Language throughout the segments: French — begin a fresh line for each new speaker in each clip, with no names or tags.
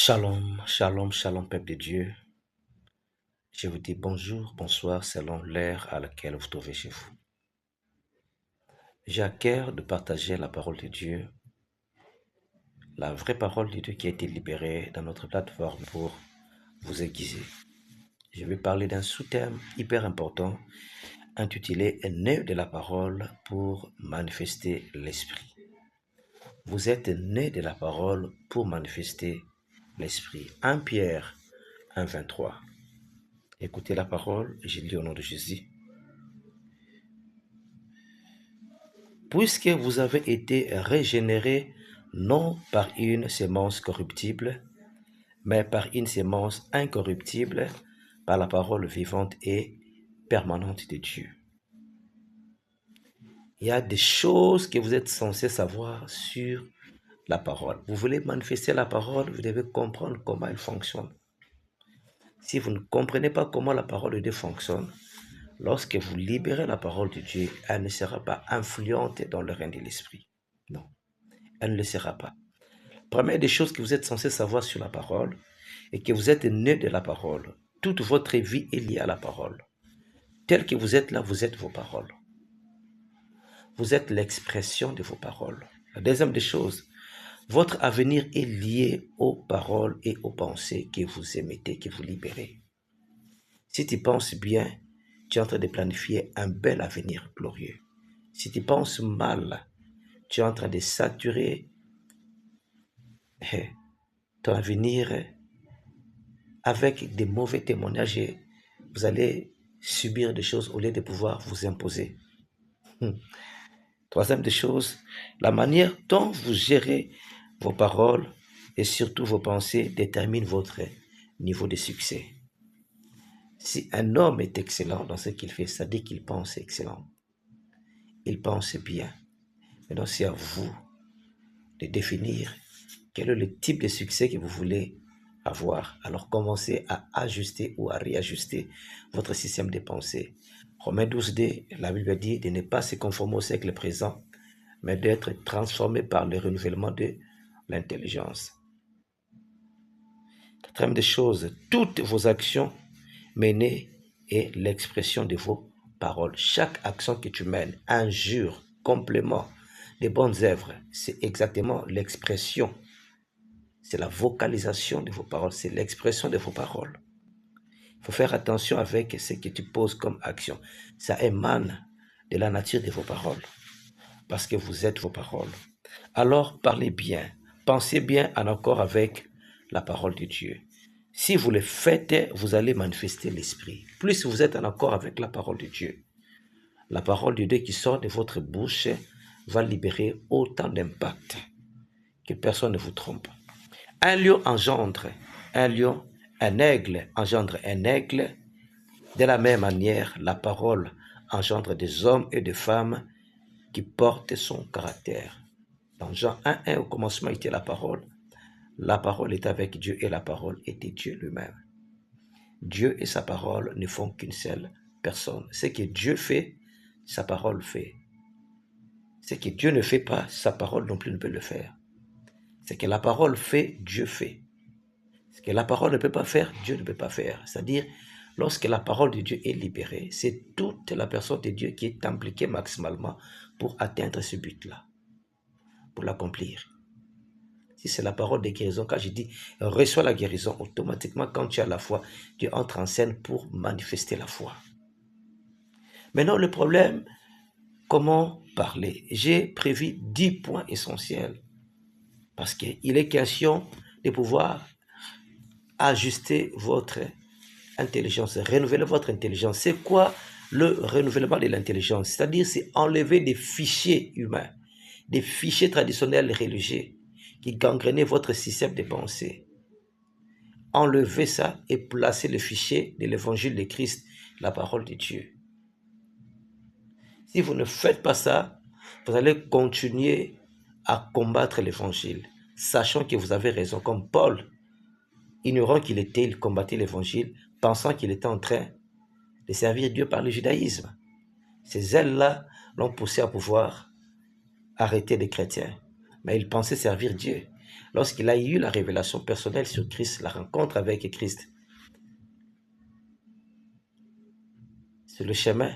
Shalom, shalom, shalom, peuple de Dieu. Je vous dis bonjour, bonsoir, selon l'heure à laquelle vous vous trouvez chez vous. J'ai à cœur de partager la parole de Dieu, la vraie parole de Dieu qui a été libérée dans notre plateforme pour vous aiguiser. Je vais parler d'un sous-thème hyper important intitulé « Né de la parole pour manifester l'esprit ». Vous êtes né de la parole pour manifester l'esprit. 1 Pierre 1, 23. Écoutez la parole, je lis au nom de Jésus. Puisque vous avez été régénérés non par une sémence corruptible, mais par une sémence incorruptible, par la parole vivante et permanente de Dieu. Il y a des choses que vous êtes censés savoir sur la parole. Vous voulez manifester la parole, vous devez comprendre comment elle fonctionne. Si vous ne comprenez pas comment la parole de Dieu fonctionne, lorsque vous libérez la parole de Dieu, elle ne sera pas influente dans le règne de l'esprit. Non, elle ne le sera pas. Première des choses que vous êtes censé savoir sur la parole est que vous êtes né de la parole. Toute votre vie est liée à la parole. Tel que vous êtes là, vous êtes vos paroles. Vous êtes l'expression de vos paroles. La deuxième des choses, votre avenir est lié aux paroles et aux pensées que vous émettez, que vous libérez. Si tu penses bien, tu es en train de planifier un bel avenir glorieux. Si tu penses mal, tu es en train de saturer ton avenir avec des mauvais témoignages et vous allez subir des choses au lieu de pouvoir vous imposer. Troisième des choses, la manière dont vous gérez vos paroles et surtout vos pensées détermine votre niveau de succès. Si un homme est excellent dans ce qu'il fait, ça dit qu'il pense excellent. Il pense bien. Maintenant, c'est à vous de définir quel est le type de succès que vous voulez avoir. Alors commencez à ajuster ou à réajuster votre système de pensée. Romains 12, la Bible dit de ne pas se conformer au siècle présent, mais d'être transformé par le renouvellement de l'intelligence. Quatrième des choses, toutes vos actions menées est l'expression de vos paroles. Chaque action que tu mènes, injure, complément, des bonnes œuvres, c'est exactement l'expression. C'est la vocalisation de vos paroles, c'est l'expression de vos paroles. Il faut faire attention avec ce que tu poses comme action. Ça émane de la nature de vos paroles, parce que vous êtes vos paroles. Alors parlez bien, pensez bien en accord avec la parole de Dieu. Si vous le faites, vous allez manifester l'esprit. Plus vous êtes en accord avec la parole de Dieu, la parole de Dieu qui sort de votre bouche va libérer autant d'impact que personne ne vous trompe. Un lion engendre un lion, un aigle engendre un aigle. De la même manière, la parole engendre des hommes et des femmes qui portent son caractère. Dans Jean 1, au commencement était la parole était avec Dieu et la parole était Dieu lui-même. Dieu et sa parole ne font qu'une seule personne. Ce que Dieu fait, sa parole fait. Ce que Dieu ne fait pas, sa parole non plus ne peut le faire. Ce que la parole fait, Dieu fait. Ce que la parole ne peut pas faire, Dieu ne peut pas faire. C'est-à-dire, lorsque la parole de Dieu est libérée, c'est toute la personne de Dieu qui est impliquée maximalement pour atteindre ce but-là, pour l'accomplir. Si c'est la parole de guérison, quand je dis reçois la guérison, automatiquement, quand tu as la foi, tu entres en scène pour manifester la foi. Maintenant, le problème, comment parler? J'ai prévu 10 points essentiels parce qu'il est question de pouvoir ajuster votre intelligence, renouveler votre intelligence. C'est quoi le renouvellement de l'intelligence? C'est-à-dire, c'est enlever des fichiers humains, des fichiers traditionnels religieux qui gangrenaient votre système de pensée. Enlever ça et placer le fichier de l'évangile de Christ, la parole de Dieu. Si vous ne faites pas ça, vous allez continuer à combattre l'évangile, sachant que vous avez raison. Comme Paul, ignorant qu'il était, il combattait l'évangile, pensant qu'il était en train de servir Dieu par le judaïsme. Ces ailes-là l'ont poussé à pouvoir arrêter les chrétiens. Mais il pensait servir Dieu. lorsqu'il a eu la révélation personnelle sur Christ, la rencontre avec Christ, sur le chemin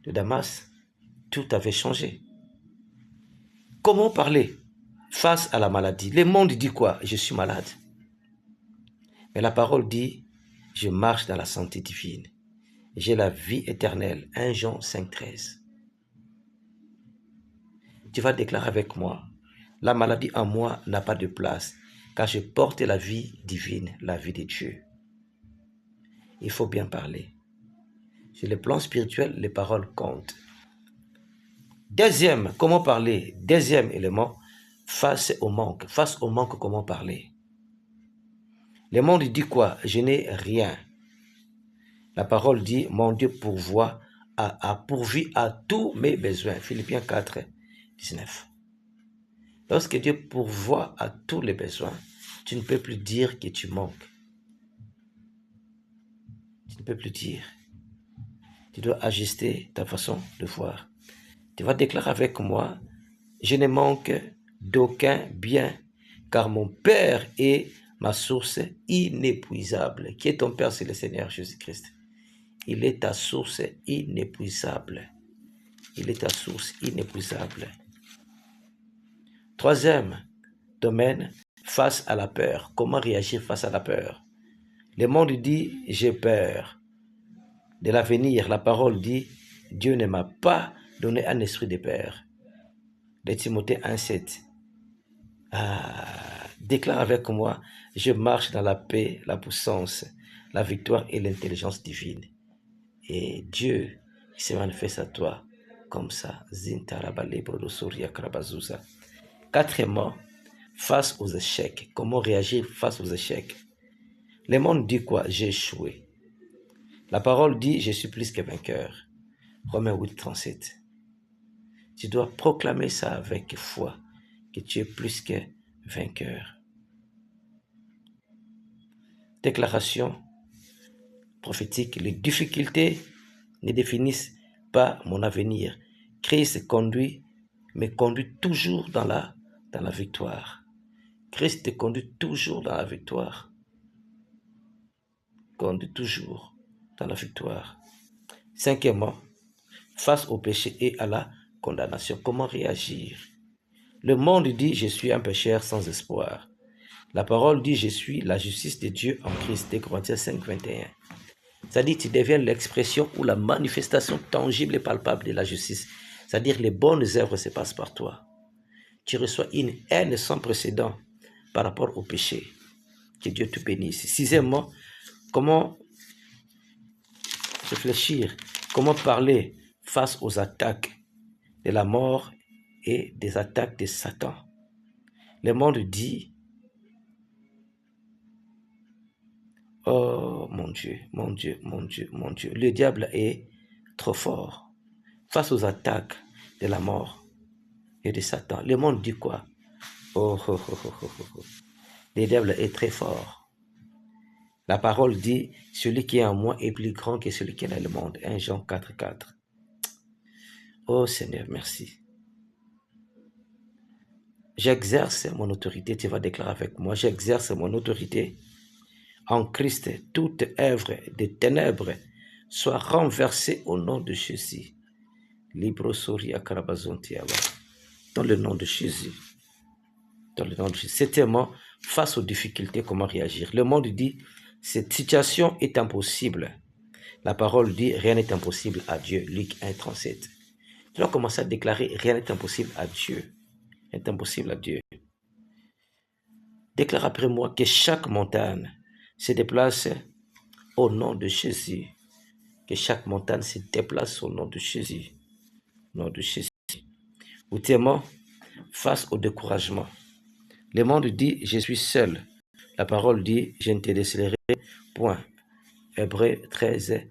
de Damas, tout avait changé. Comment parler face à la maladie? Le monde dit quoi? Je suis malade. Mais la parole dit, je marche dans la santé divine. J'ai la vie éternelle. 1 Jean 5,13. Tu vas déclarer avec moi, la maladie en moi n'a pas de place, car je porte la vie divine, la vie de Dieu. Il faut bien parler. Sur le plan spirituel, les paroles comptent. Deuxième, comment parler? Deuxième élément, face au manque. Face au manque, comment parler? Le monde dit quoi? Je n'ai rien. La parole dit, mon Dieu pourvoit, a pourvu à tous mes besoins. Philippiens 4, 19. Lorsque Dieu pourvoit à tous les besoins, tu ne peux plus dire que tu manques. Tu ne peux plus dire. Tu dois ajuster ta façon de voir. Tu vas déclarer avec moi, je ne manque d'aucun bien, car mon Père est ma source inépuisable. Qui est ton Père? C'est le Seigneur Jésus-Christ. Il est ta source inépuisable. Il est ta source inépuisable. Troisième domaine, face à la peur. Comment réagir face à la peur? Le monde dit, j'ai peur de l'avenir. La parole dit, Dieu ne m'a pas donné un esprit de peur. De Timothée 1,7. Déclare avec moi, je marche dans la paix, la puissance, la victoire et l'intelligence divine. Et Dieu se manifeste à toi comme ça. Quatrièmement, face aux échecs. Comment réagir face aux échecs? Le monde dit quoi? J'ai échoué. La parole dit, je suis plus que vainqueur. Romains 8, 37. Tu dois proclamer ça avec foi, que tu es plus que vainqueur. Déclaration prophétique. Les difficultés ne définissent pas mon avenir. Christ me conduit toujours dans la victoire. Christ te conduit toujours dans la victoire. Conduit toujours dans la victoire. Cinquièmement, face au péché et à la condamnation, comment réagir? Le monde dit, je suis un pécheur sans espoir. La parole dit, je suis la justice de Dieu en Christ, 2 Corinthiens 5, 21. C'est-à-dire, tu deviens l'expression ou la manifestation tangible et palpable de la justice. C'est-à-dire, les bonnes œuvres se passent par toi. Tu reçois une haine sans précédent par rapport au péché. Que Dieu te bénisse. Sixièmement, comment réfléchir, comment parler face aux attaques de la mort et des attaques de Satan. Le monde dit, oh mon Dieu, mon Dieu, mon Dieu, mon Dieu, le diable est trop fort. Face aux attaques de la mort et de Satan, le monde dit quoi? Oh, oh, oh, oh, oh, oh. Le diable est très fort. La parole dit, celui qui est en moi est plus grand que celui qui est dans le monde. 1 Jean 4, 4. Oh Seigneur, merci. J'exerce mon autorité, tu vas déclarer avec moi, j'exerce mon autorité en Christ. Toute œuvre de ténèbres soit renversée au nom de Jésus. Libro Soria Karabazontiaba. Dans le nom de Jésus. Dans le nom de Jésus. Septièmement, face aux difficultés, comment réagir? Le monde dit, cette situation est impossible. La parole dit, rien n'est impossible à Dieu. Luc 1, 37. Tu dois commencer à déclarer, rien n'est impossible à Dieu. Rien n'est impossible à Dieu. Déclare après moi que chaque montagne se déplace au nom de Jésus. Que chaque montagne se déplace au nom de Jésus. Au nom de Jésus. Huitièmement, face au découragement. Le monde dit, je suis seul. La parole dit, je ne te décelerai point. Hébreux 13,